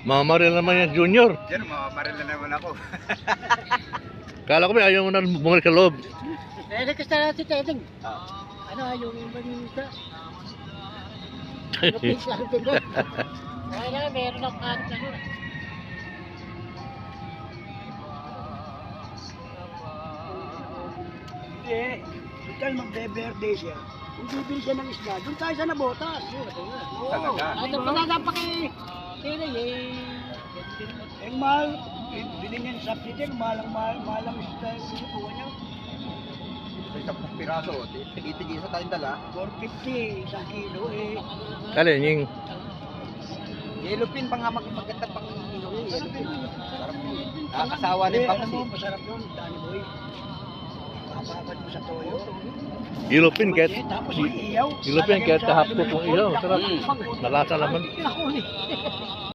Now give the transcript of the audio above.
Mamaril naman yan, Junior. Diyan, mamamaril na naman ako. Kala ko ba ayaw mo na bumalik sa loob. Request na natin, Tedeng. Ano, yung manisa. Request lang din doon. Okay na, meron akong kahit na doon. Hindi. Ikaw magbe-birthday siya. Kung bibili siya ng isla, doon tayo sa nabotas. Oo. Talaga. Ano pa na dapat kay Tedeng eh. Ang mahal, bili niya ng subsidy, mahal ang isla yung kinukuha niya. Sa isang piraso, tigil sa tayong dala. 450, isang kilo eh. Alin, yung Yellow pin pa nga maganda pang yellow pin. Sarap yun. Nakakasawa din pa Alam kasi. mo, masarap yun, Danny Boy. Papapad mo sa toyo. ilopin kahit Tapos yung iyaw. ilopin kahit kahapon kung ilaw. Sarap. Nalasa naman. Ako eh.